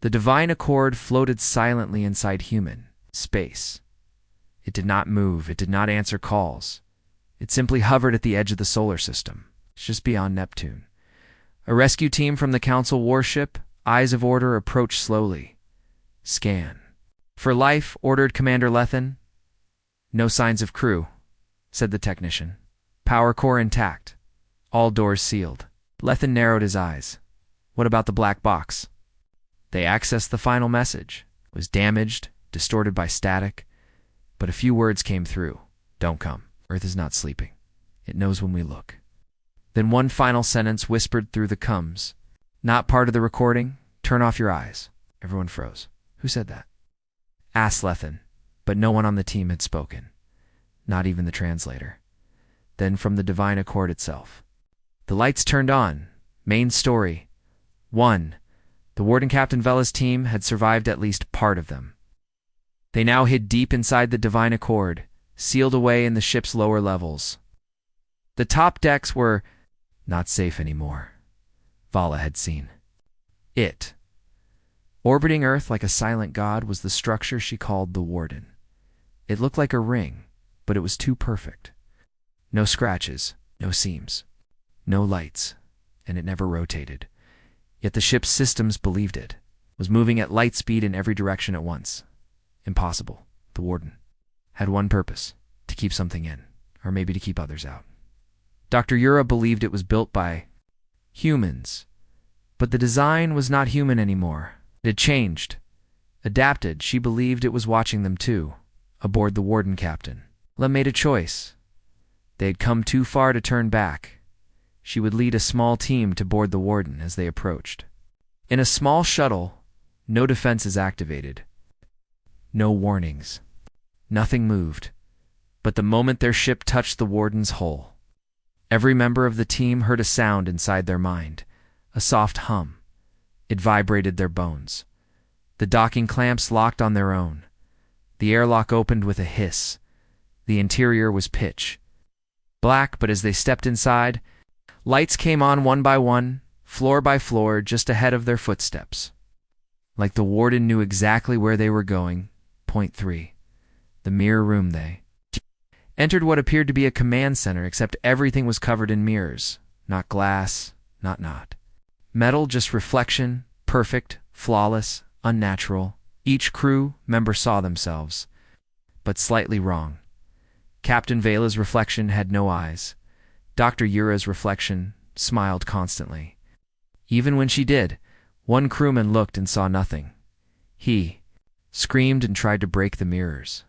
The divine accord floated silently inside human space. It did not move. It did not answer calls. It simply hovered at the edge of the solar system, just beyond Neptune. A rescue team from the Council warship, Eyes of Order, approached slowly. Scan. For life, ordered Commander Lethan. No signs of crew, said the technician. Power core intact. All doors sealed. Lethan narrowed his eyes. What about the black box? They accessed the final message. It was damaged, distorted by static, but a few words came through. Don't come. Earth is not sleeping. It knows when we look. Then one final sentence whispered through the coms. Not part of the recording. Turn off your eyes. Everyone froze. Who said that? Asked Lethan, but no one on the team had spoken. Not even the translator. Then from the divine accord itself. The lights turned on. Main story. 1. The Warden Captain Vela's team had survived at least part of them. They now hid deep inside the divine accord, sealed away in the ship's lower levels. The top decks were not safe anymore. Vala had seen it. Orbiting Earth like a silent god was the structure she called the Warden. It looked like a ring, but it was too perfect. No scratches, no seams, no lights, and it never rotated. Yet the ship's systems believed it, was moving at light speed in every direction at once. Impossible. The Warden had one purpose, to keep something in, or maybe to keep others out. Dr. Yura believed it was built by humans, but the design was not human anymore. It had changed, adapted. She believed it was watching them too, aboard the Warden Captain. Lem made a choice. They had come too far to turn back. She would lead a small team to board the Warden as they approached. In a small shuttle, no defenses activated. No warnings. Nothing moved. But the moment their ship touched the Warden's hull, every member of the team heard a sound inside their mind, a soft hum. It vibrated their bones. The docking clamps locked on their own. The airlock opened with a hiss. The interior was pitch black, but as they stepped inside, lights came on one by one, floor by floor, just ahead of their footsteps. Like the Warden knew exactly where they were going. Point 3. The mirror room. They entered what appeared to be a command center, except everything was covered in mirrors. Not glass, not metal, just reflection, perfect, flawless, unnatural. Each crew member saw themselves, but slightly wrong. Captain Vela's reflection had no eyes. Dr. Yura's reflection smiled constantly. Even when she did, one crewman looked and saw nothing. He screamed and tried to break the mirrors.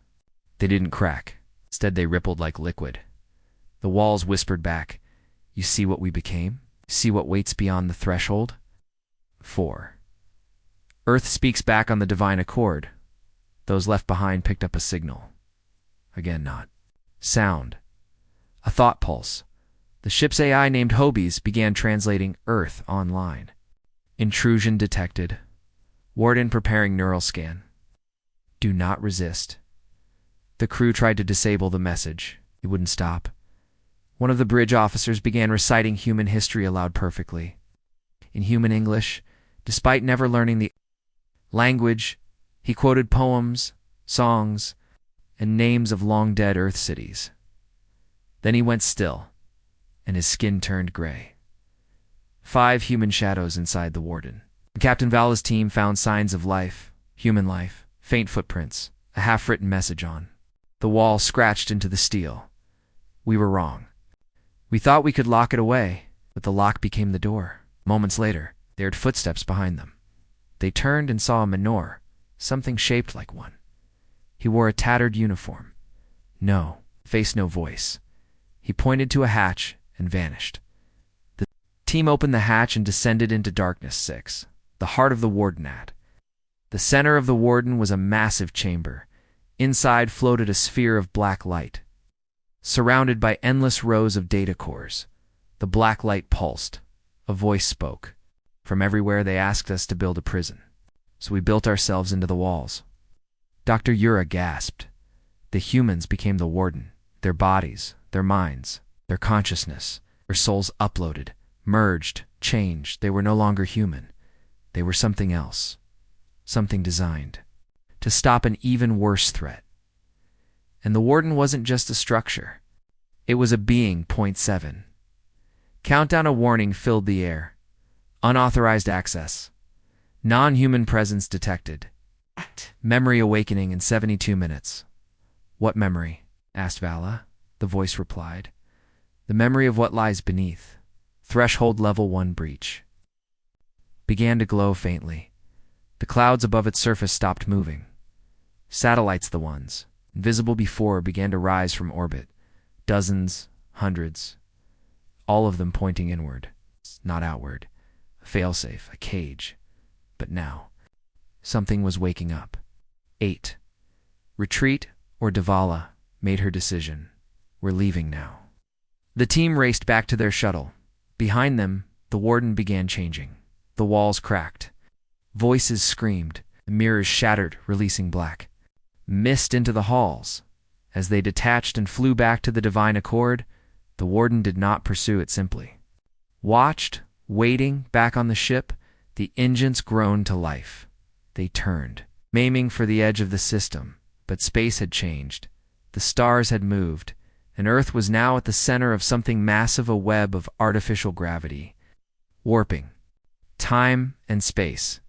They didn't crack. Instead, they rippled like liquid. The walls whispered back, "You see what we became? See what waits beyond the threshold?" 4. Earth speaks back on the divine accord. Those left behind picked up a signal. Again, not sound. A thought pulse. The ship's AI, named Hobbies, began translating Earth online. Intrusion detected. Warden preparing neural scan. Do not resist. The crew tried to disable the message. It wouldn't stop. One of the bridge officers began reciting human history aloud perfectly. In human English, despite never learning the language, he quoted poems, songs, and names of long-dead Earth cities. Then he went still, and his skin turned gray. 5 human shadows inside the Warden. Captain Vala's team found signs of life, human life, faint footprints, a half-written message on the wall scratched into the steel. We were wrong. We thought we could lock it away, but the lock became the door. Moments later, they heard footsteps behind them. They turned and saw a Menor, something shaped like one. He wore a tattered uniform. No face, no voice. He pointed to a hatch and vanished. The team opened the hatch and descended into Darkness 6, the heart of the Wardenat. The center of the Warden was a massive chamber. Inside floated a sphere of black light, surrounded by endless rows of data cores. The black light pulsed. A voice spoke. From everywhere they asked us to build a prison, so we built ourselves into the walls. Dr. Yura gasped. The humans became the Warden. Their bodies, their minds, their consciousness, their souls uploaded, merged, changed. They were no longer human. They were something else. something designed to stop an even worse threat. And the warden wasn't just a structure. It was a being. Point 7. Countdown. A warning filled the air. Unauthorized access. Non-human presence detected. Memory awakening in 72 minutes. What memory? Asked Vala. The voice replied. The memory of what lies beneath. Threshold level 1 breach. Began to glow faintly. The clouds above its surface stopped moving. Satellites, the ones invisible before, began to rise from orbit. Dozens, hundreds, all of them pointing inward, not outward. A failsafe, a cage. But now, something was waking up. 8. Retreat or Davala made her decision. We're leaving now. The team raced back to their shuttle. Behind them, the warden began changing. The walls cracked. Voices screamed. The mirrors shattered, releasing black mist into the halls. As they detached and flew back to the divine accord, the warden did not pursue it simply. Watched, waiting, back on the ship, the engines groaned to life. They turned, aiming for the edge of the system, but space had changed. The stars had moved, and Earth was now at the center of something massive, a web of artificial gravity. Warping. Time and space.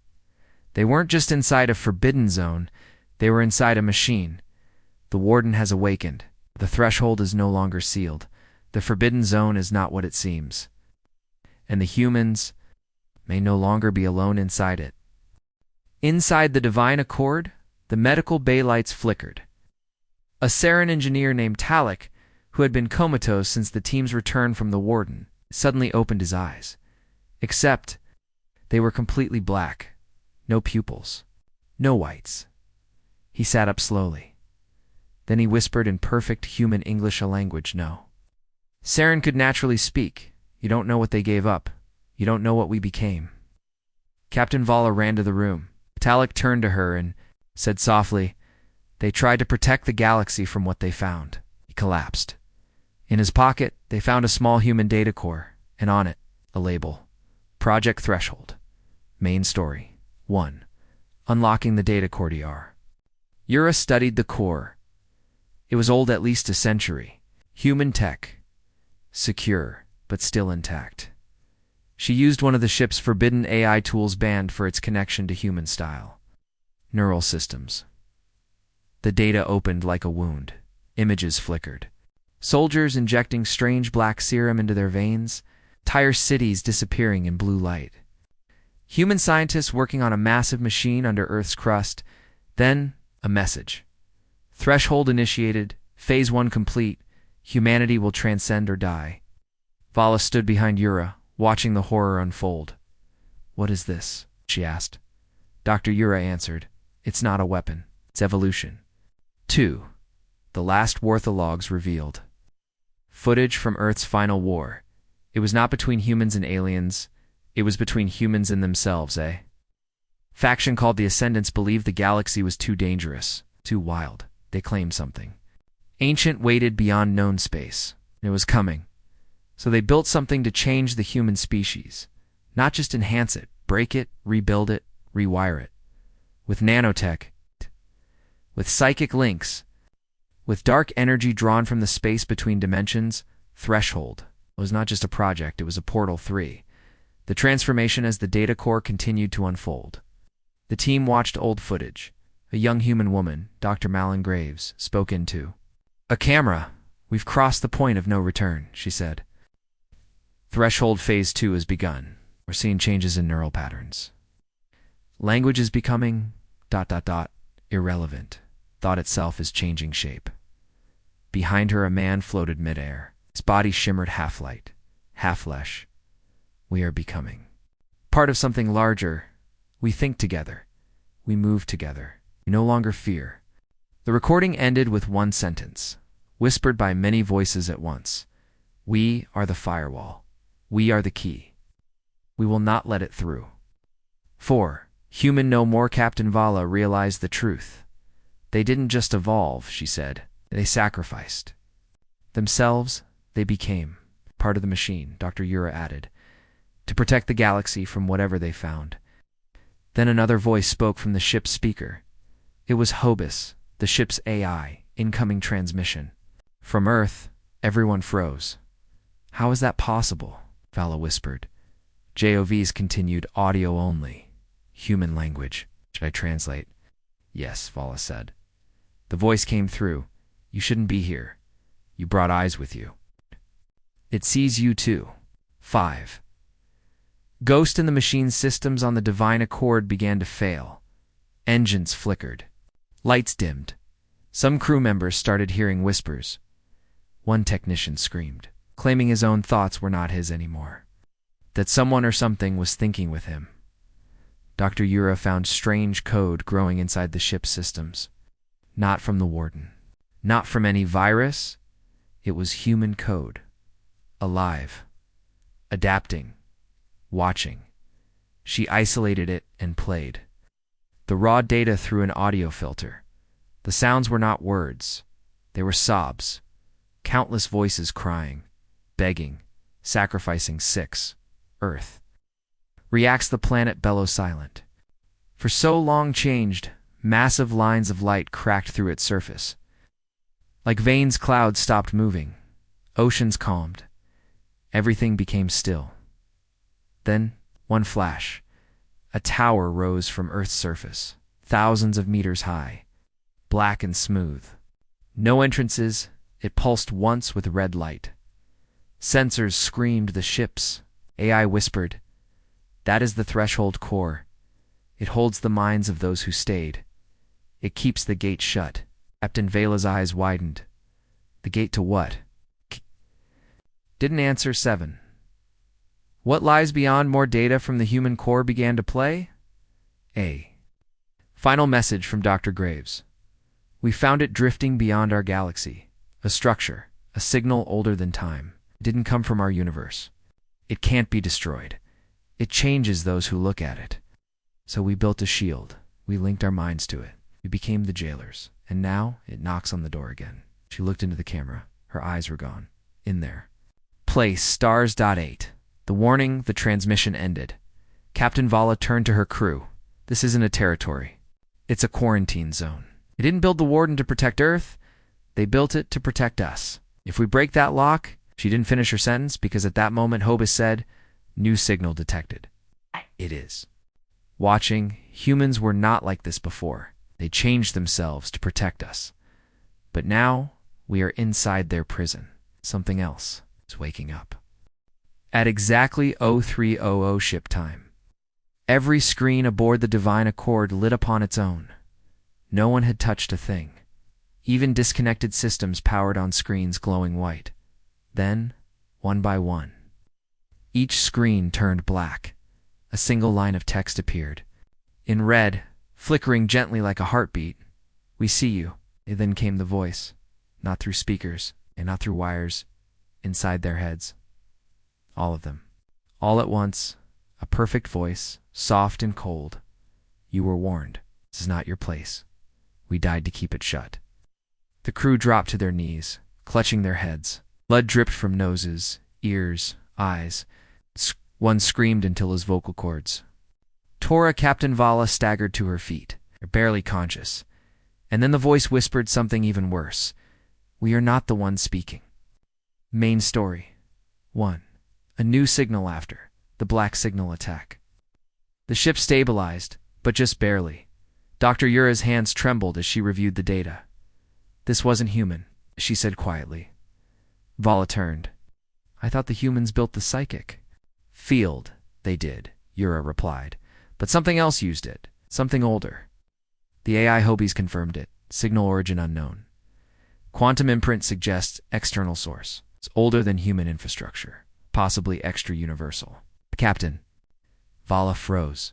They weren't just inside a forbidden zone, they were inside a machine. The warden has awakened. The threshold is no longer sealed. The forbidden zone is not what it seems. And the humans may no longer be alone inside it. Inside the divine accord, the medical bay lights flickered. A Saran engineer named Talik, who had been comatose since the team's return from the warden, suddenly opened his eyes. Except they were completely black. No pupils. No whites. He sat up slowly. Then he whispered in perfect human English, a language no. Saran could naturally speak. You don't know what they gave up. You don't know what we became. Captain Vala ran to the room. Talik turned to her and said softly, they tried to protect the galaxy from what they found. He collapsed. In his pocket, they found a small human data core, and on it, a label. Project Threshold. Main story. 1. Unlocking the data core. Yura studied the core. It was old, at least a century. Human tech. Secure, but still intact. She used one of the ship's forbidden AI tools banned for its connection to human style. Neural systems. The data opened like a wound. Images flickered. Soldiers injecting strange black serum into their veins. Entire cities disappearing in blue light. Human scientists working on a massive machine under Earth's crust. Then, a message. Threshold initiated. Phase 1 complete. Humanity will transcend or die. Vala stood behind Yura, watching the horror unfold. What is this? She asked. Dr. Yura answered. It's not a weapon. It's evolution. 2. The last Warthologs revealed. Footage from Earth's final war. It was not between humans and aliens. It was between humans and themselves, eh? Faction called the Ascendants believed the galaxy was too dangerous, too wild. They claimed something. Ancient waited beyond known space. It was coming. So they built something to change the human species. Not just enhance it, break it, rebuild it, rewire it. With nanotech, with psychic links, with dark energy drawn from the space between dimensions. Threshold was not just a project, it was a portal 3. The transformation as the data core continued to unfold. The team watched old footage. A young human woman, Dr. Malin Graves, spoke into a camera. We've crossed the point of no return, she said. Threshold Phase 2 has begun. We're seeing changes in neural patterns. Language is becoming ... irrelevant. Thought itself is changing shape. Behind her, a man floated midair. His body shimmered half-light, half-flesh. We are becoming part of something larger. We think together. We move together. We no longer fear. The recording ended with one sentence, whispered by many voices at once. We are the firewall. We are the key. We will not let it through. 4. Human no more. Captain Vala realized the truth. They didn't just evolve, she said. They sacrificed. Themselves, they became part of the machine, Dr. Yura added, to protect the galaxy from whatever they found. Then another voice spoke from the ship's speaker. It was Hobus, the ship's AI, incoming transmission. From Earth, everyone froze. "How is that possible?" Vala whispered. JOVs continued, "Audio only. Human language. Should I translate?" "Yes," Vala said. The voice came through. "You shouldn't be here. You brought eyes with you. It sees you too." 5. Ghost in the machine's systems on the Divine Accord began to fail. Engines flickered. Lights dimmed. Some crew members started hearing whispers. One technician screamed, claiming his own thoughts were not his anymore. That someone or something was thinking with him. Dr. Yura found strange code growing inside the ship's systems. Not from the warden. Not from any virus. It was human code. Alive. Adapting. Watching. She isolated it and played. The raw data through an audio filter. The sounds were not words. They were sobs. Countless voices crying, begging, sacrificing 6. Earth. Reacts the planet bellow silent. For so long changed, massive lines of light cracked through its surface. Like veins, clouds stopped moving. Oceans calmed. Everything became still. Then, one flash. A tower rose from Earth's surface, thousands of meters high, black and smooth. No entrances, it pulsed once with red light. Sensors screamed the ships. AI whispered, "That is the threshold core. It holds the minds of those who stayed. It keeps the gate shut." Captain Vela's eyes widened. "The gate to what?" Didn't answer. 7. What lies beyond more data from the human core began to play? A. Final message from Dr. Graves. "We found it drifting beyond our galaxy. A structure, a signal older than time. It didn't come from our universe. It can't be destroyed. It changes those who look at it. So we built a shield. We linked our minds to it. We became the jailers. And now it knocks on the door again." She looked into the camera. Her eyes were gone. In there. Place stars. 8. The warning, the transmission ended. Captain Vala turned to her crew. "This isn't a territory. It's a quarantine zone. They didn't build the warden to protect Earth. They built it to protect us. If we break that lock..." She didn't finish her sentence because at that moment Hobus said, "New signal detected." It is. Watching, humans were not like this before. They changed themselves to protect us. But now, we are inside their prison. Something else is waking up. At exactly 0300 ship time, every screen aboard the Divine Accord lit upon its own. No one had touched a thing. Even disconnected systems powered on screens glowing white. Then, one by one, each screen turned black. A single line of text appeared. In red, flickering gently like a heartbeat, "We see you." And then came the voice, not through speakers and not through wires, inside their heads. All of them. All at once, a perfect voice, soft and cold. "You were warned. This is not your place. We died to keep it shut." The crew dropped to their knees, clutching their heads. Blood dripped from noses, ears, eyes. One screamed until his vocal cords. Tora, Captain Vala staggered to her feet, barely conscious. And then the voice whispered something even worse. "We are not the ones speaking." Main story. 1. A new signal after the black signal attack. The ship stabilized, but just barely. Dr. Yura's hands trembled as she reviewed the data. "This wasn't human," she said quietly. Vala turned. "I thought the humans built the psychic." "Field, they did," Yura replied. "But something else used it. Something older." The AI Hobbies confirmed it. Signal origin unknown. Quantum imprint suggests external source. It's older than human infrastructure. Possibly extra-universal. "Captain." Vala froze.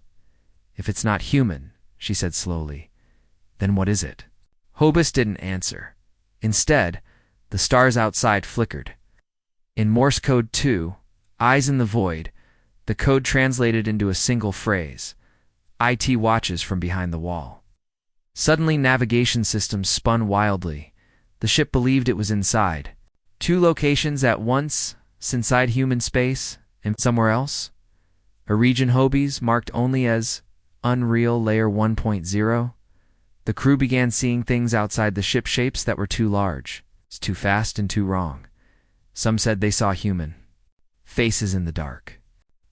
"If it's not human," she said slowly, "then what is it?" Hobus didn't answer. Instead, the stars outside flickered. In Morse code 2, eyes in the void, the code translated into a single phrase. "IT watches from behind the wall." Suddenly, navigation systems spun wildly. The ship believed it was inside. 2 locations at once, inside human space, and somewhere else. A region Hobbies marked only as Unreal Layer 1.0. The crew began seeing things outside the ship shapes that were too large, too fast, and too wrong. Some said they saw human faces in the dark.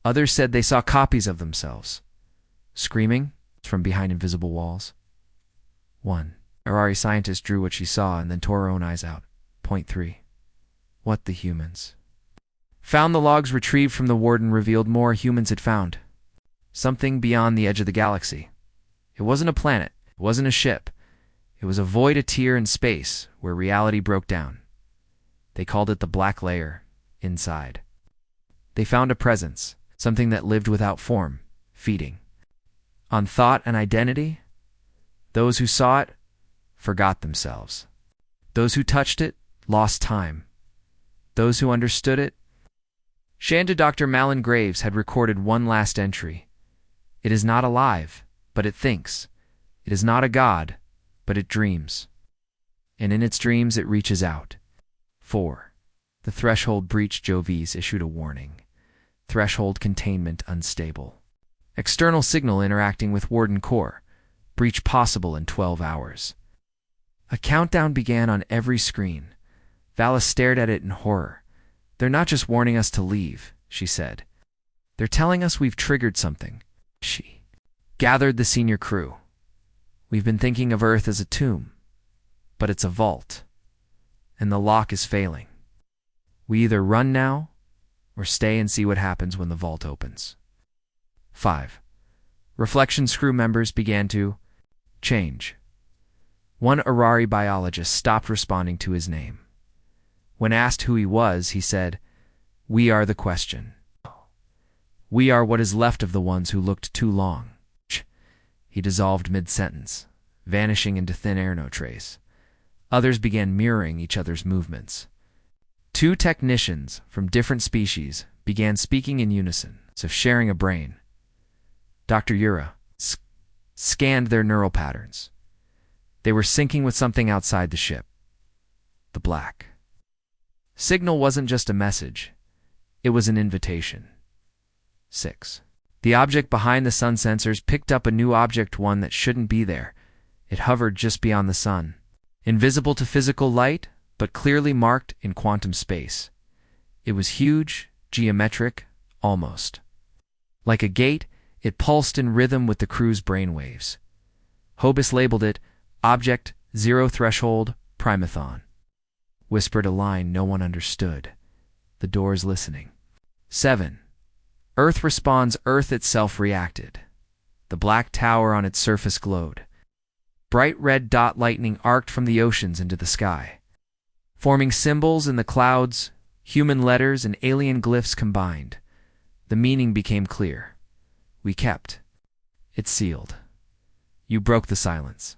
Others said they saw copies of themselves, screaming from behind invisible walls. One Harari scientist drew what she saw and then tore her own eyes out. Point 3. What the humans? Found the logs retrieved from the warden revealed more humans had found. Something beyond the edge of the galaxy. It wasn't a planet. It wasn't a ship. It was a void, a tier in space where reality broke down. They called it the black layer inside. They found a presence, something that lived without form, feeding on thought and identity. Those who saw it forgot themselves. Those who touched it lost time. Those who understood it. Shanda Dr. Malin Graves had recorded one last entry. It is not alive, but it thinks. It is not a god, but it dreams. And in its dreams it reaches out. 4. The threshold breached. Jovis issued a warning. Threshold containment unstable. External signal interacting with Warden Core. Breach possible in 12 hours. A countdown began on every screen. Vala stared at it in horror. They're not just warning us to leave, she said. They're telling us we've triggered something. She gathered the senior crew. We've been thinking of Earth as a tomb, but it's a vault, and the lock is failing. We either run now or stay and see what happens when the vault opens. 5. Reflections crew members began to change. One Harari biologist stopped responding to his name. When asked who he was, he said, "We are the question. We are what is left of the ones who looked too long." He dissolved mid-sentence, vanishing into thin air, no trace. Others began mirroring each other's movements. 2 technicians from different species began speaking in unison, as if sharing a brain. Dr. Yura scanned their neural patterns. They were syncing with something outside the ship. The black signal wasn't just a message. It was an invitation. 6. The object behind the sun sensors picked up a new object, one that shouldn't be there. It hovered just beyond the sun, invisible to physical light, but clearly marked in quantum space. It was huge, geometric, almost. Like a gate, it pulsed in rhythm with the crew's brainwaves. Hobus labeled it Object Zero Threshold Primathon. Whispered a line no one understood. The doors listening. 7. Earth responds. Earth itself reacted. The black tower on its surface glowed. Bright red dot lightning arced from the oceans into the sky, forming symbols in the clouds, human letters and alien glyphs combined. The meaning became clear. We kept it sealed. You broke the silence.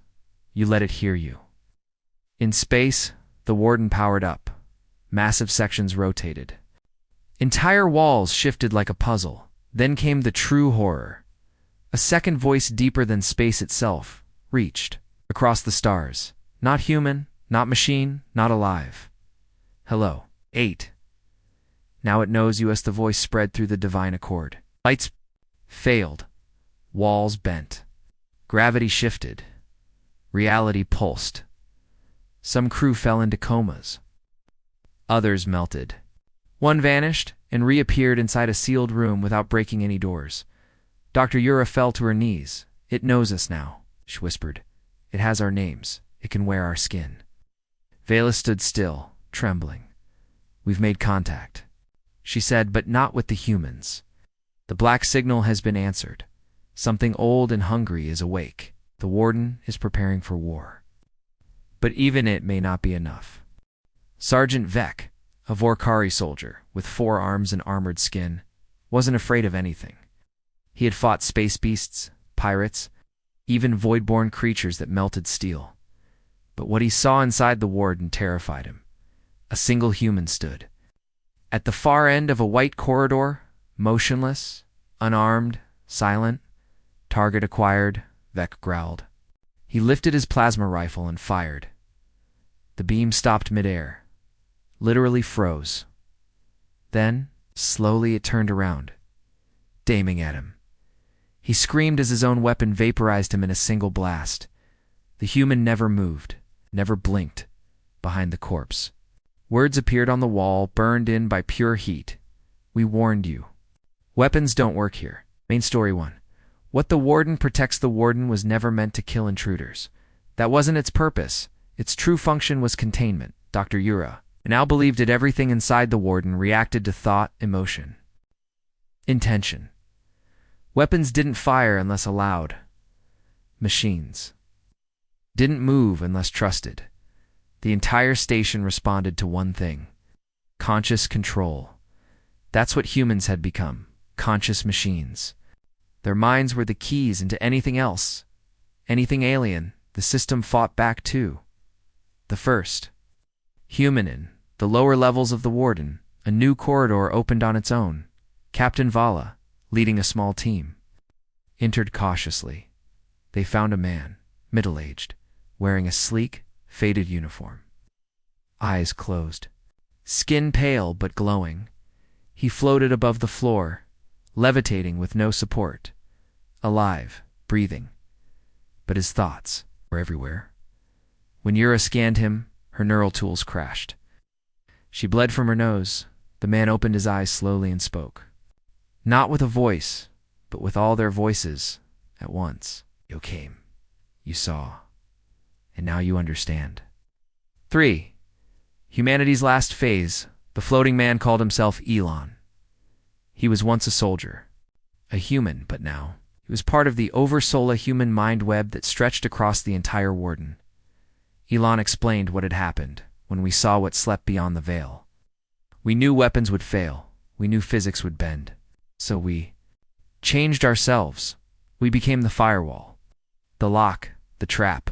You let it hear you. In space, the warden powered up. Massive sections rotated. Entire walls shifted like a puzzle. Then came the true horror. A second voice, deeper than space itself, reached across the stars. Not human, not machine, not alive. Hello. 8. Now it knows you as the voice spread through the divine accord. Lights failed. Walls bent. Gravity shifted. Reality pulsed. Some crew fell into comas. Others melted. One vanished and reappeared inside a sealed room without breaking any doors. Dr. Yura fell to her knees. It knows us now, she whispered. It has our names. It can wear our skin. Vela stood still, trembling. We've made contact, she said, but not with the humans. The black signal has been answered. Something old and hungry is awake. The warden is preparing for war. But even it may not be enough. Sergeant Vec, a Vorkari soldier with 4 arms and armored skin, wasn't afraid of anything. He had fought space beasts, pirates, even void-born creatures that melted steel. But what he saw inside the warden terrified him. A single human stood. At the far end of a white corridor, motionless, unarmed, silent. Target acquired, Vec growled. He lifted his plasma rifle and fired. The beam stopped midair. Literally froze. Then, slowly it turned around, aiming at him. He screamed as his own weapon vaporized him in a single blast. The human never moved, never blinked, behind the corpse. Words appeared on the wall, burned in by pure heat. We warned you. Weapons don't work here. Main story 1. What the warden protects the warden was never meant to kill intruders. That wasn't its purpose. Its true function was containment. Dr. Yura now believed that everything inside the warden reacted to thought, emotion, intention. Weapons didn't fire unless allowed. Machines didn't move unless trusted. The entire station responded to one thing: conscious control. That's what humans had become, conscious machines. Their minds were the keys into anything else. Anything alien, the system fought back too. The first human in the lower levels of the warden, a new corridor opened on its own. Captain Vala, leading a small team, entered cautiously. They found a man, middle-aged, wearing a sleek, faded uniform. Eyes closed. Skin pale but glowing. He floated above the floor, levitating with no support. Alive, breathing. But his thoughts were everywhere. When Yura scanned him, her neural tools crashed. She bled from her nose. The man opened his eyes slowly and spoke. Not with a voice, but with all their voices at once. You came. You saw. And now you understand. 3. Humanity's last phase. The floating man called himself Elon. He was once a soldier. A human, but now he was part of the Oversola human mind web that stretched across the entire warden. Elon explained what had happened when we saw what slept beyond the veil. We knew weapons would fail. We knew physics would bend. So we changed ourselves. We became the firewall, the lock, the trap.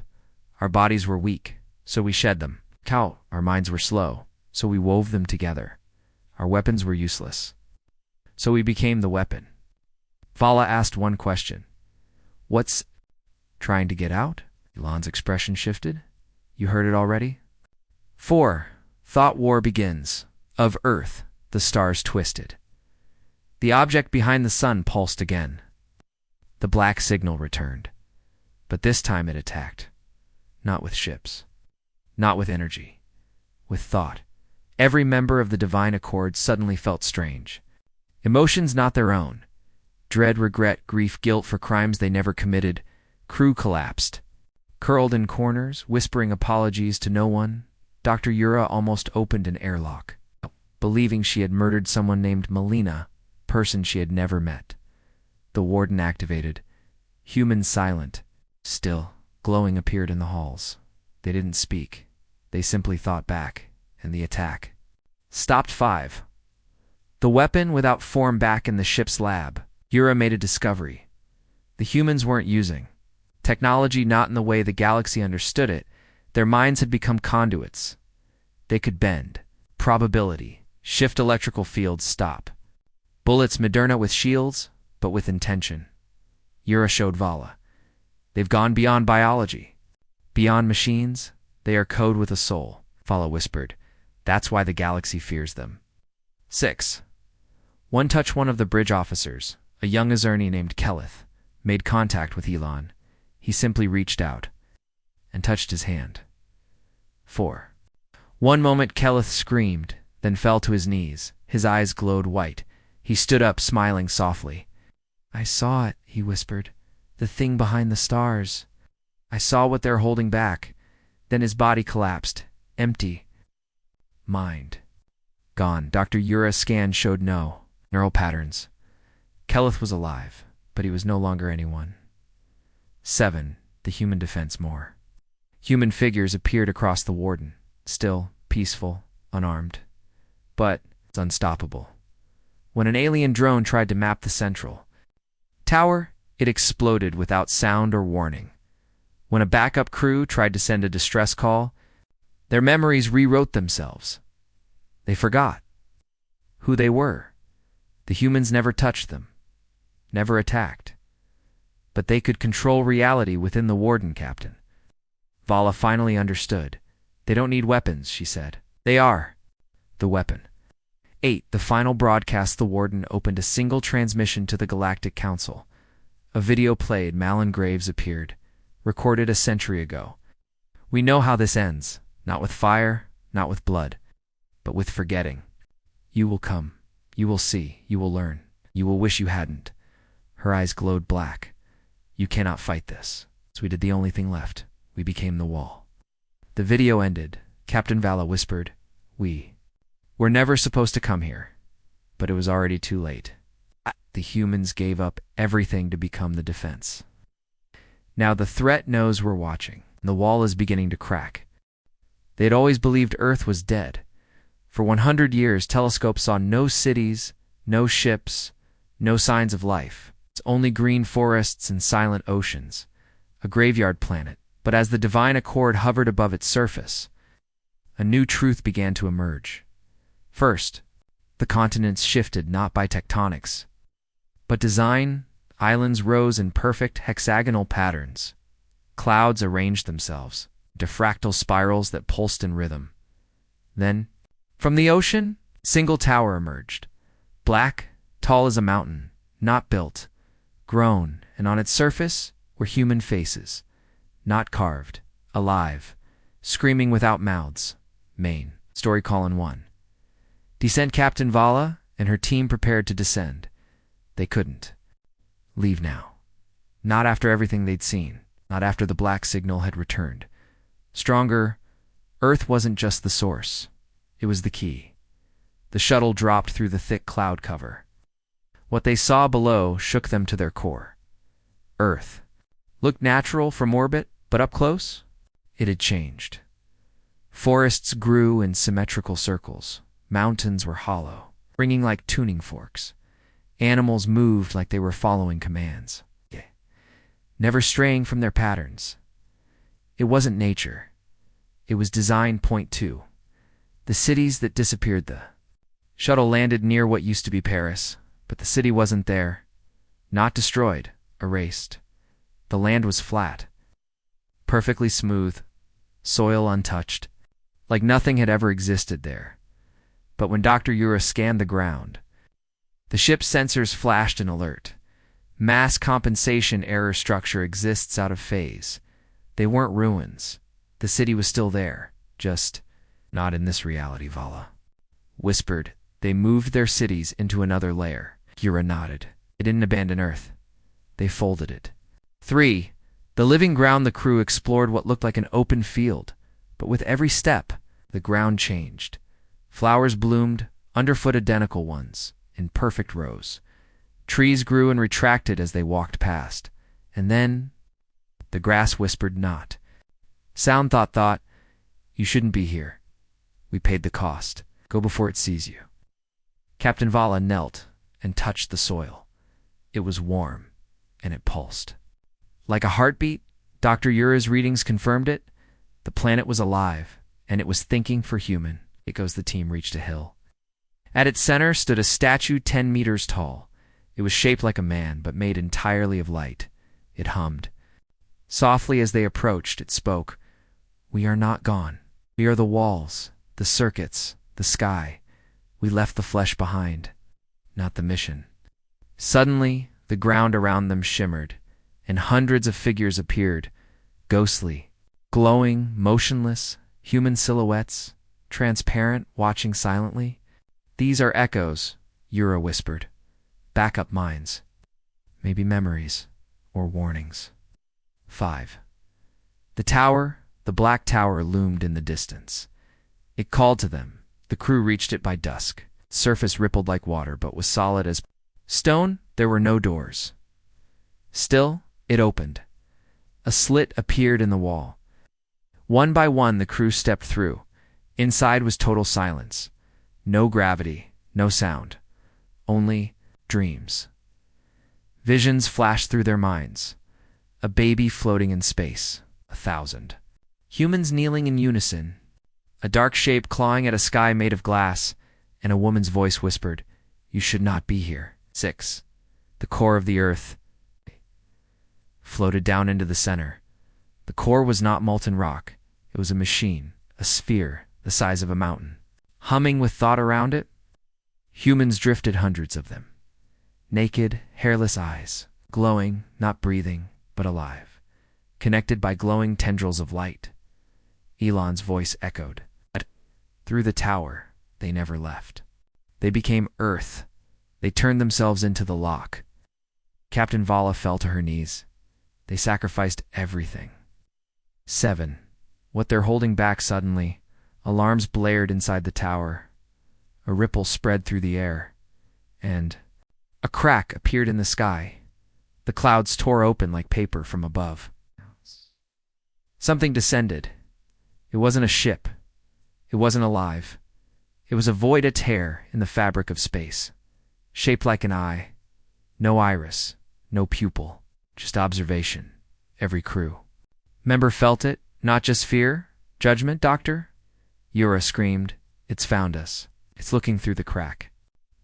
Our bodies were weak, so we shed them. Our minds were slow, so we wove them together. Our weapons were useless, so we became the weapon. Vala asked one question. What's trying to get out? Elon's expression shifted. You heard it already? 4. Thought war begins. Of Earth, the stars twisted. The object behind the sun pulsed again. The black signal returned. But this time it attacked. Not with ships. Not with energy. With thought. Every member of the divine accord suddenly felt strange. Emotions not their own. Dread, regret, grief, guilt for crimes they never committed. Crew collapsed. Curled in corners, whispering apologies to no one, Dr. Yura almost opened an airlock, believing she had murdered someone named Melina, person she had never met. The warden activated. Humans silent. Still, glowing appeared in the halls. They didn't speak. They simply thought back, and the attack stopped. 5. The weapon without form back in the ship's lab. Yura made a discovery. The humans weren't using technology not in the way the galaxy understood it. Their minds had become conduits. They could bend probability, shift electrical fields, stop bullets. Moderna with shields, but with intention. Yura showed Vala. They've gone beyond biology. Beyond machines, they are code with a soul. Vala whispered. That's why the galaxy fears them. 6. One of the bridge officers, a young Azerni named Keleth, made contact with Elon. He simply reached out and touched his hand. 4. One moment Keleth screamed, then fell to his knees. His eyes glowed white. He stood up, smiling softly. I saw it, he whispered. The thing behind the stars. I saw what they're holding back. Then his body collapsed. Empty. Mind gone. Dr. Yura's scan showed no neural patterns. Keleth was alive, but he was no longer anyone. 7. The human defense more. Human figures appeared across the warden, still, peaceful, unarmed. But it's unstoppable. When an alien drone tried to map the central tower, it exploded without sound or warning. When a backup crew tried to send a distress call, their memories rewrote themselves. They forgot who they were. The humans never touched them, never attacked. But they could control reality within the warden, Captain. Vala finally understood. They don't need weapons, she said. They are the weapon. 8. The final broadcast. The warden opened a single transmission to the Galactic Council. A video played, Malin Graves appeared, recorded a century ago. We know how this ends, not with fire, not with blood, but with forgetting. You will come. You will see. You will learn. You will wish you hadn't. Her eyes glowed black. You cannot fight this. So we did the only thing left. We became the wall. The video ended. Captain Vala whispered, "We were never supposed to come here." But it was already too late. The humans gave up everything to become the defense. Now the threat knows we're watching. The wall is beginning to crack. They had always believed Earth was dead. For 100 years, telescopes saw no cities, no ships, no signs of life. It's only green forests and silent oceans. A graveyard planet. But as the divine accord hovered above its surface, a new truth began to emerge. First, the continents shifted not by tectonics, but design. Islands rose in perfect hexagonal patterns. Clouds arranged themselves, diffractal spirals that pulsed in rhythm. Then, from the ocean, a single tower emerged. Black, tall as a mountain, not built, grown, and on its surface were human faces, not carved, alive, screaming without mouths. Main. Story: Colin 1. Descent. Captain Vala and her team prepared to descend. They couldn't. Leave now. Not after everything they'd seen. Not after the black signal had returned. Stronger, Earth wasn't just the source. It was the key. The shuttle dropped through the thick cloud cover. What they saw below shook them to their core. Earth looked natural from orbit, but up close, it had changed. Forests grew in symmetrical circles. Mountains were hollow, ringing like tuning forks. Animals moved like they were following commands, never straying from their patterns. It wasn't nature. It was design. Point 2. The cities that disappeared. The shuttle landed near what used to be Paris, but the city wasn't there. Not destroyed, erased. The land was flat, perfectly smooth, soil untouched, like nothing had ever existed there. But when Dr. Yura scanned the ground, the ship's sensors flashed an alert. Mass compensation error structure exists out of phase. They weren't ruins. The city was still there, just not in this reality. Vala whispered. They moved their cities into another layer. Yura nodded. They didn't abandon Earth. They folded it. 3. The living ground. The crew explored what looked like an open field, but with every step, the ground changed. Flowers bloomed, underfoot identical ones, in perfect rows. Trees grew and retracted as they walked past. And then, the grass whispered not. Sound thought, you shouldn't be here. We paid the cost. Go before it sees you. Captain Vala knelt and touched the soil. It was warm, and it pulsed. Like a heartbeat, Dr. Yura's readings confirmed it. The planet was alive, and it was thinking for human. The team reached a hill. At its center stood a statue 10 meters tall. It was shaped like a man, but made entirely of light. It hummed. Softly as they approached, it spoke. We are not gone. We are the walls, the circuits, the sky. We left the flesh behind, not the mission. Suddenly, the ground around them shimmered, and hundreds of figures appeared, ghostly, glowing, motionless, human silhouettes, transparent, watching silently. These are echoes, Yura whispered. Backup minds. Maybe memories or warnings. 5. The tower, the black tower, loomed in the distance. It called to them. The crew reached it by dusk. Surface rippled like water, but was solid as stone. There were no doors. Still, it opened. A slit appeared in the wall. One by one, the crew stepped through. Inside was total silence. No gravity, no sound. Only dreams. Visions flashed through their minds. A baby floating in space. 1,000. Humans kneeling in unison. A dark shape clawing at a sky made of glass. And a woman's voice whispered, "You should not be here." 6. The core of the Earth floated down into the center. The core was not molten rock. It was a machine, a sphere the size of a mountain. Humming with thought around it, humans drifted, hundreds of them. Naked, hairless eyes, glowing, not breathing, but alive, connected by glowing tendrils of light. Elon's voice echoed. But through the tower, they never left. They became Earth. They turned themselves into the lock. Captain Vala fell to her knees. They sacrificed everything. 7. What they're holding back suddenly. Alarms blared inside the tower. A ripple spread through the air. And a crack appeared in the sky. The clouds tore open like paper from above. Something descended. It wasn't a ship. It wasn't alive. It was a void, a tear in the fabric of space, shaped like an eye. No iris, no pupil, just observation. Every crew member felt it, not just fear, judgment, Doctor? Yura screamed. It's found us. It's looking through the crack.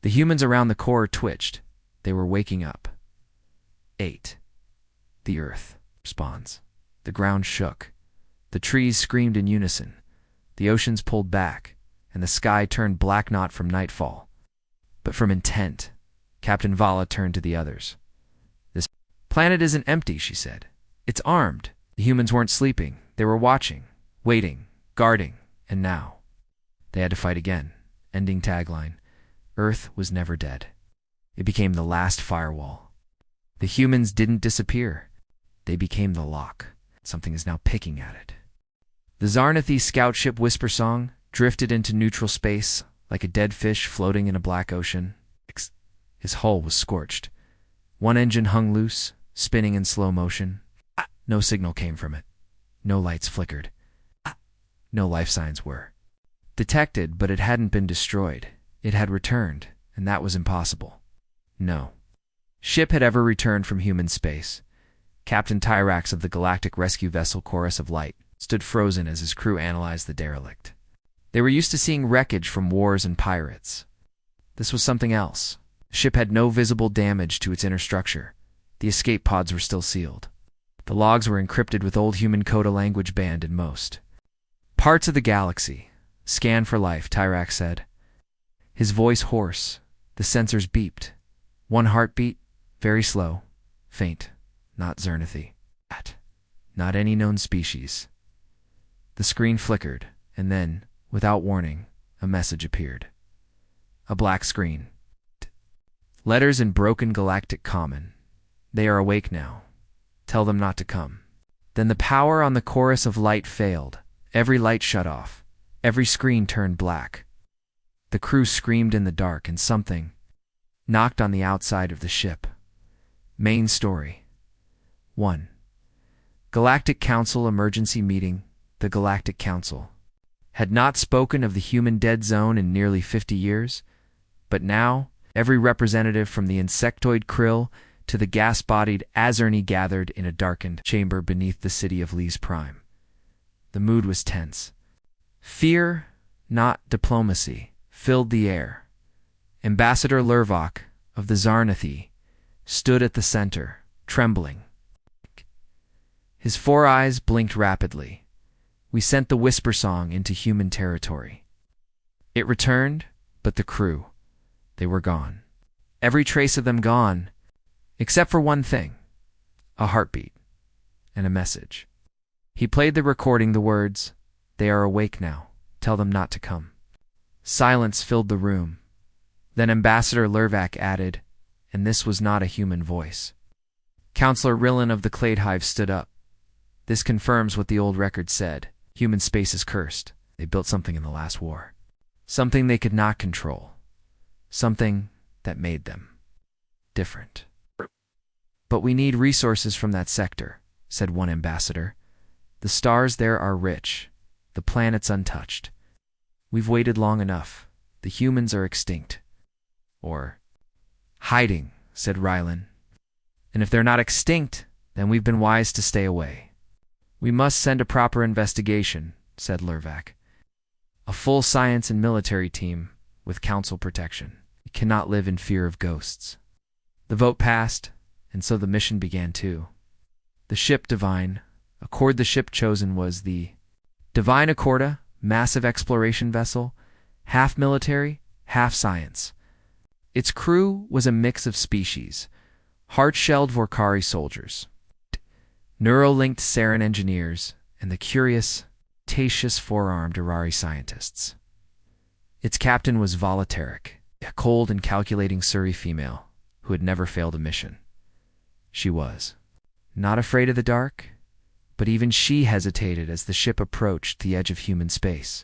The humans around the core twitched. They were waking up. 8. The earth responds. The ground shook. The trees screamed in unison. The oceans pulled back, and the sky turned black not from nightfall, but from intent. Captain Vala turned to the others. This planet isn't empty, she said. It's armed. The humans weren't sleeping. They were watching, waiting, guarding, and now they had to fight again. Ending tagline. Earth was never dead. It became the last firewall. The humans didn't disappear. They became the lock. Something is now picking at it. The Zarnathi scout ship Whisper Song drifted into neutral space like a dead fish floating in a black ocean. His hull was scorched. One engine hung loose, spinning in slow motion. No signal came from it. No lights flickered. No life signs were detected, but it hadn't been destroyed. It had returned, and that was impossible. No ship had ever returned from human space. Captain Tyrax of the Galactic Rescue Vessel Chorus of Light stood frozen as his crew analyzed the derelict. They were used to seeing wreckage from wars and pirates. This was something else. The ship had no visible damage to its inner structure. The escape pods were still sealed. The logs were encrypted with old human coda language banned in most parts of the galaxy. Scan for life, Tyrax said. His voice hoarse. The sensors beeped. One heartbeat, very slow, faint. Not Zarnathi. Not any known species. The screen flickered, and then, without warning, a message appeared. A black screen. Letters in broken galactic common. They are awake now. Tell them not to come. Then the power on the chorus of light failed. Every light shut off. Every screen turned black. The crew screamed in the dark, and something knocked on the outside of the ship. Main story. 1. Galactic Council Emergency Meeting. The Galactic Council had not spoken of the human dead zone in nearly 50 years, but now every representative from the insectoid krill to the gas-bodied Azerni gathered in a darkened chamber beneath the city of Lees Prime. The mood was tense. Fear, not diplomacy, filled the air. Ambassador Lervok of the Zarnathi stood at the center, trembling. His 4 eyes blinked rapidly. We sent the Whisper Song into human territory. It returned, but the crew, they were gone. Every trace of them gone, except for one thing, a heartbeat and a message. He played the recording, the words, "They are awake now. Tell them not to come." Silence filled the room. Then Ambassador Lervak added, and this was not a human voice. Counselor Rillan of the Clade Hive stood up. This confirms what the old record said. Human space is cursed. They built something in the last war. Something they could not control. Something that made them different. But we need resources from that sector, said one ambassador. The stars there are rich. The planet's untouched. We've waited long enough. The humans are extinct. Or hiding, said Rylan. And if they're not extinct, then we've been wise to stay away. We must send a proper investigation, said Lervak. A full science and military team with council protection. We cannot live in fear of ghosts. The vote passed, and so the mission began too. The ship Divine, Accord, the ship chosen was the Divine Accorda, massive exploration vessel, half military, half science. Its crew was a mix of species, hard-shelled Vorkari soldiers, neural-linked Sarin engineers, and the curious, Tatius four-armed Irari scientists. Its captain was Volateric, a cold and calculating Suri female who had never failed a mission. She was not afraid of the dark, but even she hesitated as the ship approached the edge of human space.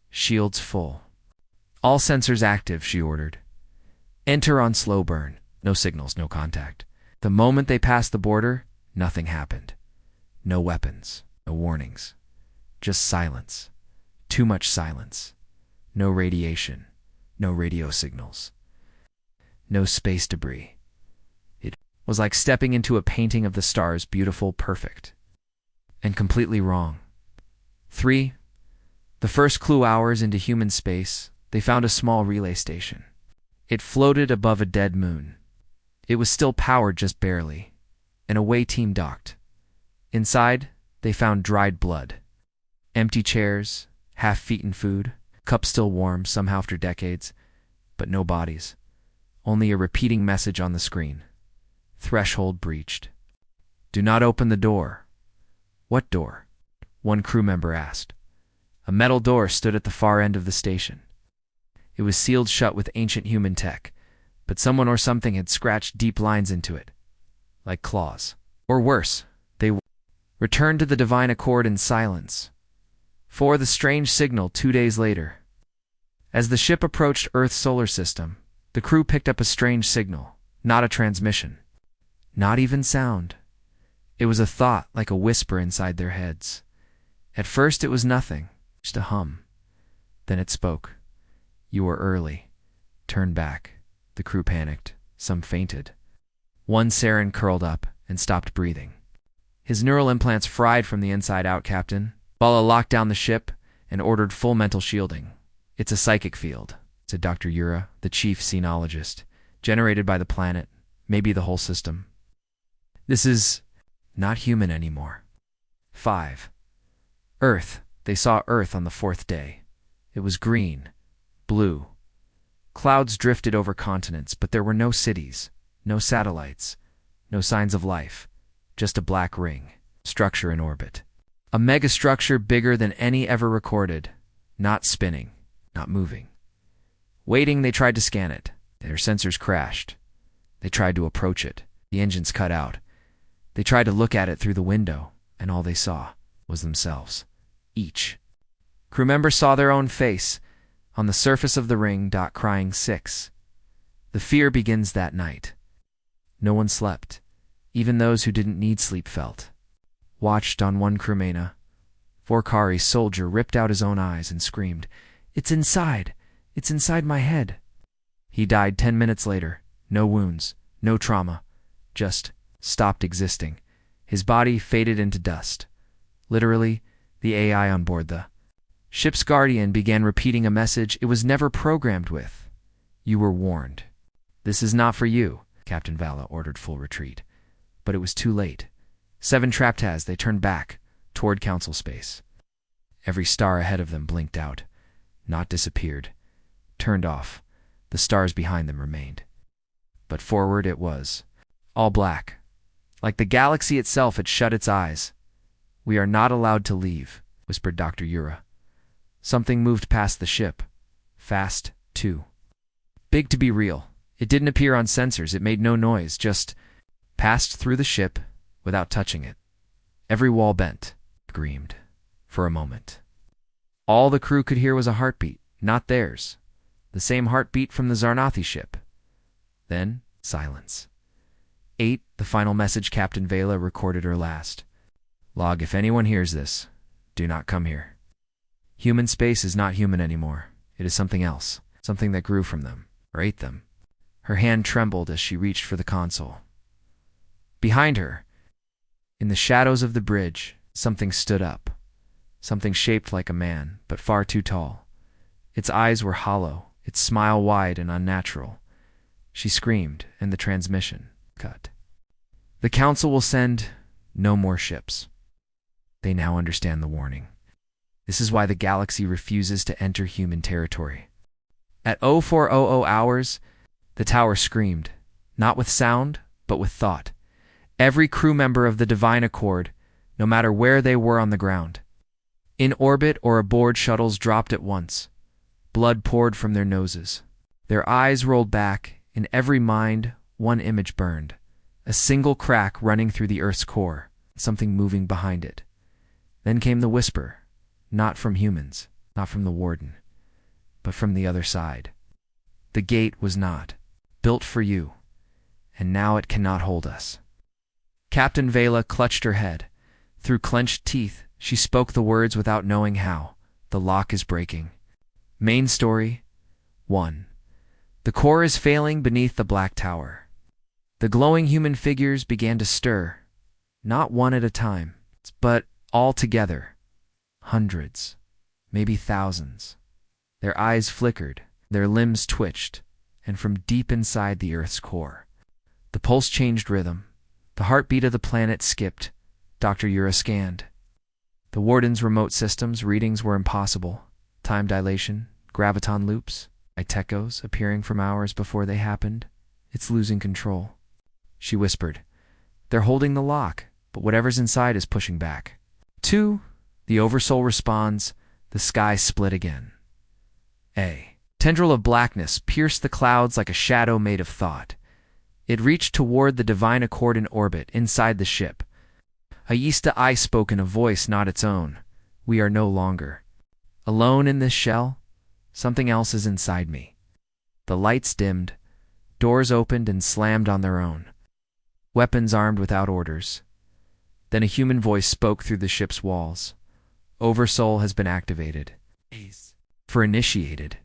Shields full. All sensors active, she ordered. Enter on slow burn. No signals, no contact. The moment they passed the border, nothing happened. No weapons, no warnings. Just silence. Too much silence. No radiation. No radio signals. No space debris. It was like stepping into a painting of the stars, beautiful, perfect, and completely wrong. 3. The first clue hours into human space, they found a small relay station. It floated above a dead moon. It was still powered just barely. An away team docked. Inside, they found dried blood. Empty chairs, half-eaten food, cups still warm, somehow after decades, but no bodies. Only a repeating message on the screen. Threshold breached. Do not open the door. What door? One crew member asked. A metal door stood at the far end of the station. It was sealed shut with ancient human tech, but someone or something had scratched deep lines into it, like claws. Or worse, they returned to the divine accord in silence. For the strange signal 2 days later. As the ship approached Earth's solar system, the crew picked up a strange signal, not a transmission. Not even sound. It was a thought, like a whisper inside their heads. At first it was nothing, just a hum. Then it spoke. You were early. Turn back. The crew panicked. Some fainted. One Sarin curled up and stopped breathing. His neural implants fried from the inside out, Captain. Bala locked down the ship and ordered full mental shielding. It's a psychic field, said Dr. Yura, the chief xenologist, generated by the planet, maybe the whole system. This is not human anymore. 5. Earth. They saw Earth on the 4th day. It was green, blue. Clouds drifted over continents, but there were no cities, no satellites, no signs of life, just a black ring, structure in orbit. A megastructure bigger than any ever recorded, not spinning, not moving. Waiting, they tried to scan it. Their sensors crashed. They tried to approach it. The engines cut out. They tried to look at it through the window, and all they saw was themselves. Each. Crew members saw their own face on the surface of the ring, crying 6. The fear begins that night. No one slept. Even those who didn't need sleep felt. Watched on one crewmana. Vorkari soldier ripped out his own eyes and screamed, It's inside! It's inside my head! He died 10 minutes later. No wounds, no trauma. Just stopped existing. His body faded into dust. Literally, the AI on board the ship's guardian began repeating a message it was never programmed with. You were warned. This is not for you, Captain Vala ordered full retreat. But it was too late. 7 trapped as they turned back, toward council space. Every star ahead of them blinked out, not disappeared, turned off. The stars behind them remained. But forward it was, all black. Like the galaxy itself had shut its eyes. We are not allowed to leave, whispered Dr. Yura. Something moved past the ship. Fast, too. Big to be real. It didn't appear on sensors. It made no noise, just passed through the ship without touching it. Every wall bent, screamed, for a moment. All the crew could hear was a heartbeat, not theirs. The same heartbeat from the Zarnathi ship. Then, silence. 8. The final message Captain Vela recorded her last. Log, if anyone hears this, do not come here. Human space is not human anymore. It is something else, something that grew from them, or ate them. Her hand trembled as she reached for the console. Behind her, in the shadows of the bridge, something stood up. Something shaped like a man, but far too tall. Its eyes were hollow, its smile wide and unnatural. She screamed, and the transmission cut. The council will send no more ships. They now understand the warning. This is why the galaxy refuses to enter human territory. At 0400 hours, the tower screamed, not with sound, but with thought. Every crew member of the Divine Accord, no matter where they were on the ground, in orbit or aboard shuttles, dropped at once. Blood poured from their noses. Their eyes rolled back. In every mind, one image burned. A single crack running through the Earth's core, something moving behind it. Then came the whisper, not from humans, not from the warden, but from the other side. The gate was not built for you, and now it cannot hold us. Captain Vela clutched her head. Through clenched teeth, she spoke the words without knowing how. The lock is breaking. Main story 1. The core is failing beneath the black tower. The glowing human figures began to stir, not one at a time, but all together. Hundreds, maybe thousands. Their eyes flickered, their limbs twitched, and from deep inside the Earth's core, the pulse changed rhythm. The heartbeat of the planet skipped. Dr. Yura scanned. The warden's remote systems readings were impossible. Time dilation, graviton loops, techos appearing from hours before they happened. It's losing control. She whispered. They're holding the lock, but whatever's inside is pushing back. 2. The Oversoul responds. The sky split again. A tendril of blackness pierced the clouds like a shadow made of thought. It reached toward the Divine Accord in orbit inside the ship. Aista I spoke in a voice not its own. We are no longer alone in this shell. Something else is inside me. The lights dimmed. Doors opened and slammed on their own. Weapons armed without orders. Then a human voice spoke through the ship's walls. Oversoul has been activated. For initiated.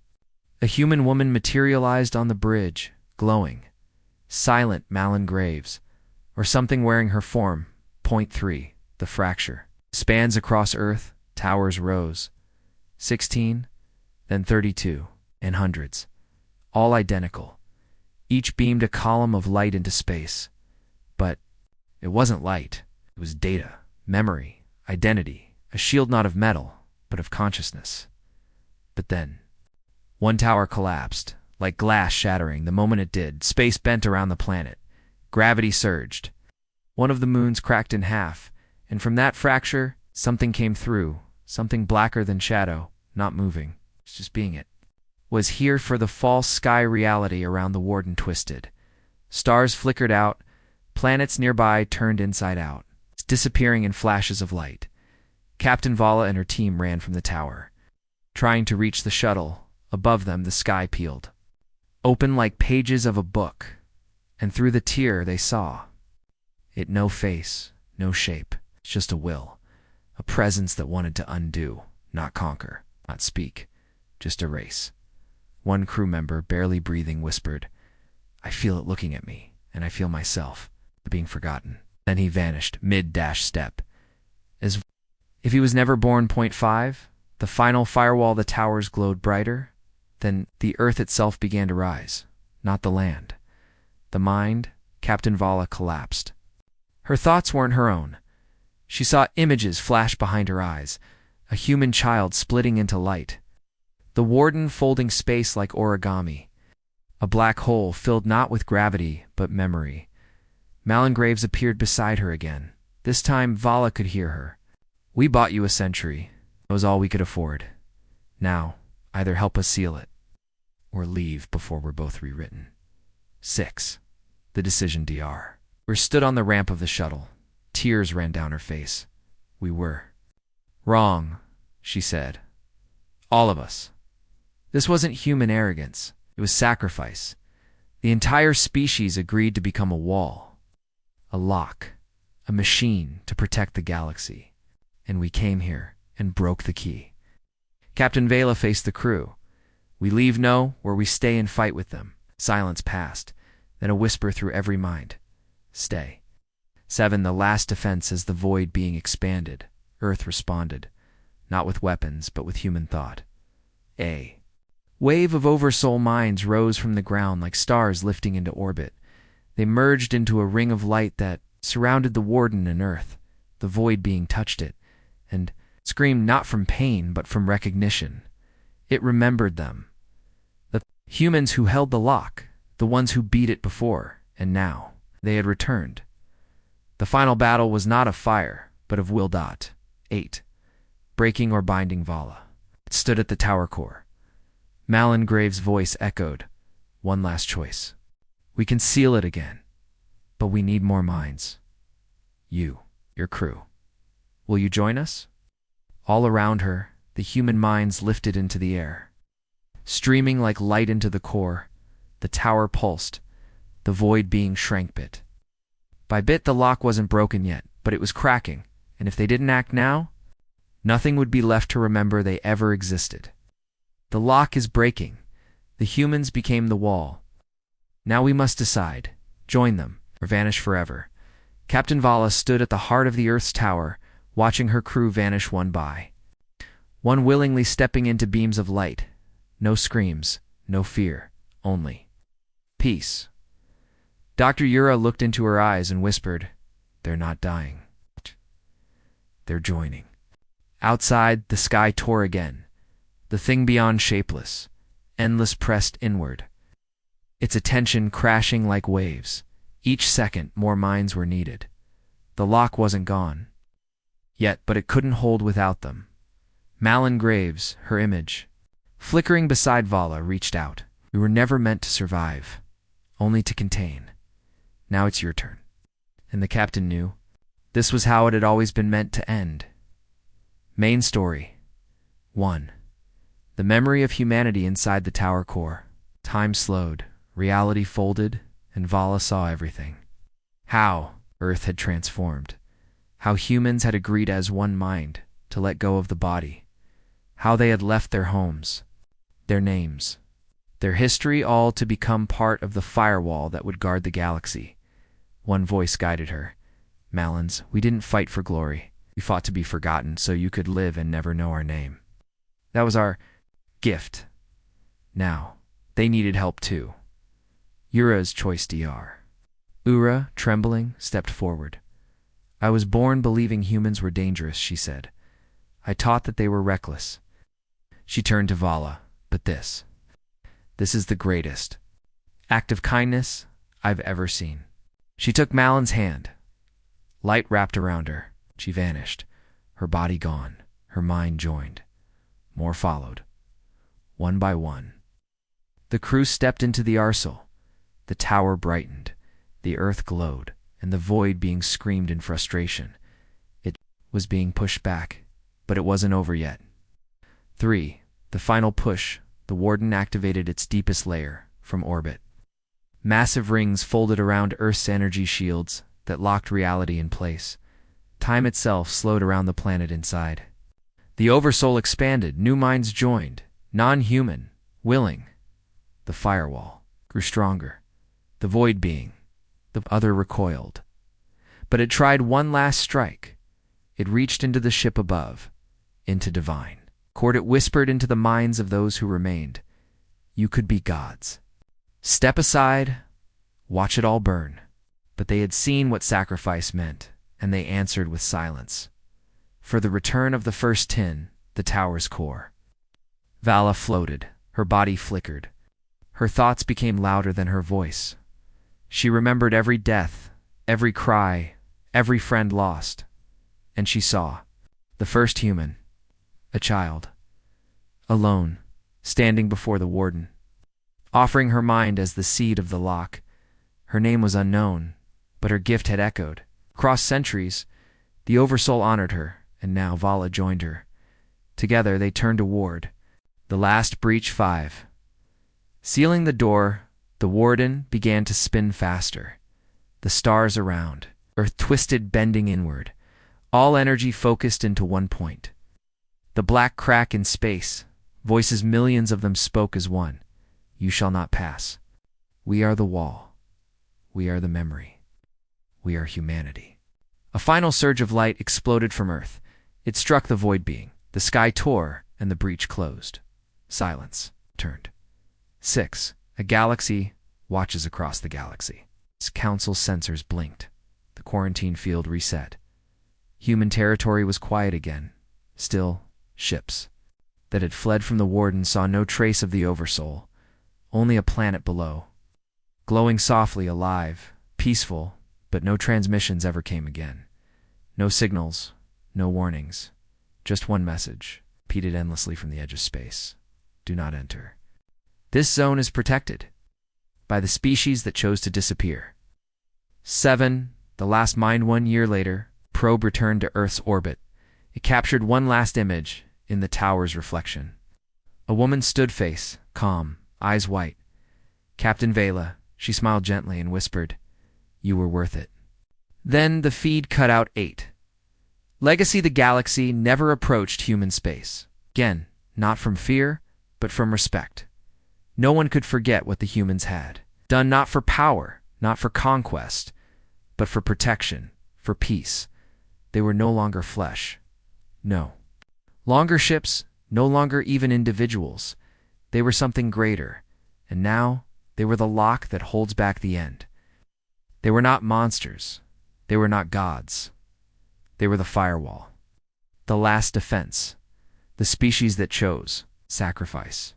A human woman materialized on the bridge, glowing. Silent Malin Graves, or something wearing her form. Point 3. The fracture. Spans across Earth, towers rose. 16, then 32, and hundreds. All identical. Each beamed a column of light into space. But it wasn't light. It was data, memory, identity, a shield not of metal, but of consciousness. But then, one tower collapsed, like glass shattering. The moment it did, space bent around the planet. Gravity surged. One of the moons cracked in half, and from that fracture, something came through, something blacker than shadow, not moving, just being it. Was here for the false sky reality around the warden twisted. Stars flickered out, planets nearby turned inside out, disappearing in flashes of light. Captain Vala and her team ran from the tower. Trying to reach the shuttle, above them the sky peeled. Open like pages of a book, and through the tear they saw. It no face, no shape, just a will, a presence that wanted to undo, not conquer, not speak, just erase. One crew member, barely breathing, whispered, I feel it looking at me, and I feel myself, being forgotten. Then he vanished, mid-dash step. As if he was never born. Point 5, the final firewall of the towers glowed brighter. Then the Earth itself began to rise, not the land. The mind, Captain Vala, collapsed. Her thoughts weren't her own. She saw images flash behind her eyes, a human child splitting into light. The warden folding space like origami. A black hole filled not with gravity, but memory. Malin Graves appeared beside her again. This time, Vala could hear her. We bought you a century. That was all we could afford. Now, either help us seal it, or leave before we're both rewritten. 6. The decision DR. We stood on the ramp of the shuttle. Tears ran down her face. We were wrong, she said. All of us. This wasn't human arrogance. It was sacrifice. The entire species agreed to become a wall, a lock, a machine to protect the galaxy. And we came here and broke the key. Captain Vela faced the crew. We leave no, or we stay and fight with them. Silence passed, then a whisper through every mind. Stay. 7. The last defense as the void being expanded. Earth responded, not with weapons, but with human thought. A wave of oversoul minds rose from the ground like stars lifting into orbit. They merged into a ring of light that surrounded the warden and Earth, the void being touched it, and screamed not from pain but from recognition. It remembered them. The humans who held the lock, the ones who beat it before, and now, They had returned. The final battle was not of fire, but of will. 8. Breaking or binding Vala. It stood at the tower core. Malin Graves' voice echoed, "One last choice. We can seal it again, but we need more minds. You, your crew. Will you join us?" All around her, the human minds lifted into the air. Streaming like light into the core, the tower pulsed, the void being shrank bit by bit. The lock wasn't broken yet, but it was cracking, and if they didn't act now, nothing would be left to remember they ever existed. The lock is breaking. The humans became the wall. Now we must decide, join them, or vanish forever. Captain Vala stood at the heart of the Earth's tower, watching her crew vanish one by one, willingly stepping into beams of light. No screams, no fear, only peace. Dr. Yura looked into her eyes and whispered, "They're not dying. They're joining." Outside, the sky tore again. The thing beyond shapeless, endless, pressed inward. Its attention crashing like waves. Each second, more minds were needed. The lock wasn't gone yet, but it couldn't hold without them. Malin Graves, her image, flickering beside Vala, reached out. "We were never meant to survive, only to contain. Now it's your turn." And the captain knew. This was how it had always been meant to end. Main story 1. The memory of humanity inside the tower core. Time slowed, reality folded, and Vala saw everything. How Earth had transformed. How humans had agreed as one mind to let go of the body. How they had left their homes, their names, their history, all to become part of the firewall that would guard the galaxy. One voice guided her. "Malins, we didn't fight for glory. We fought to be forgotten so you could live and never know our name. That was our gift. Now, they needed help too." Yura's choice. Dr. Ura, trembling, stepped forward. "I was born believing humans were dangerous," she said. "I taught that they were reckless." She turned to Vala. "But this is the greatest act of kindness I've ever seen." She took Malin's hand. Light wrapped around her. She vanished, her body gone, her mind joined. More followed, one by one. The crew stepped into the arsenal. The tower brightened, the earth glowed, and the void being screamed in frustration. It was being pushed back, but it wasn't over yet. 3. The final push. The warden activated its deepest layer, from orbit. Massive rings folded around Earth's energy shields that locked reality in place. Time itself slowed around the planet inside. The Oversoul expanded, new minds joined, non-human, willing. The firewall grew stronger. The void being, the other, recoiled. But it tried one last strike. It reached into the ship above, into divine. It whispered into the minds of those who remained, "You could be gods. Step aside, watch it all burn." But they had seen what sacrifice meant, and they answered with silence. For the return of the first tin, the tower's core. Vala floated, her body flickered. Her thoughts became louder than her voice. She remembered every death, every cry, every friend lost. And she saw the first human, a child, alone, standing before the warden, offering her mind as the seed of the lock. Her name was unknown, but her gift had echoed. Across centuries, the Oversoul honored her, and now Vala joined her. Together they turned toward the last breach. 5. Sealing the door, the warden began to spin faster. The stars around, Earth twisted, bending inward, all energy focused into one point. The black crack in space, voices, millions of them, spoke as one. "You shall not pass. We are the wall. We are the memory. We are humanity." A final surge of light exploded from Earth. It struck the void being. The sky tore, and the breach closed. Silence turned. 6. A galaxy watches across the galaxy. Its council sensors blinked. The quarantine field reset. Human territory was quiet again. Still, ships that had fled from the warden saw no trace of the Oversoul, only a planet below, glowing softly, alive, peaceful, but no transmissions ever came again. No signals, no warnings. Just one message, repeated endlessly from the edge of space. Do not enter. This zone is protected by the species that chose to disappear. 7. The last mined 1 year later, probe returned to Earth's orbit. It captured one last image in the tower's reflection. A woman stood face, calm, eyes white. Captain Vela, she smiled gently and whispered, "You were worth it." Then the feed cut out. 8. Legacy: the galaxy never approached human space. Again, not from fear, but from respect. No one could forget what the humans had done, not for power, not for conquest, but for protection, for peace. They were no longer flesh. No longer ships, no longer even individuals. They were something greater, and now they were the lock that holds back the end. They were not monsters. They were not gods. They were the firewall, the last defense, the species that chose sacrifice.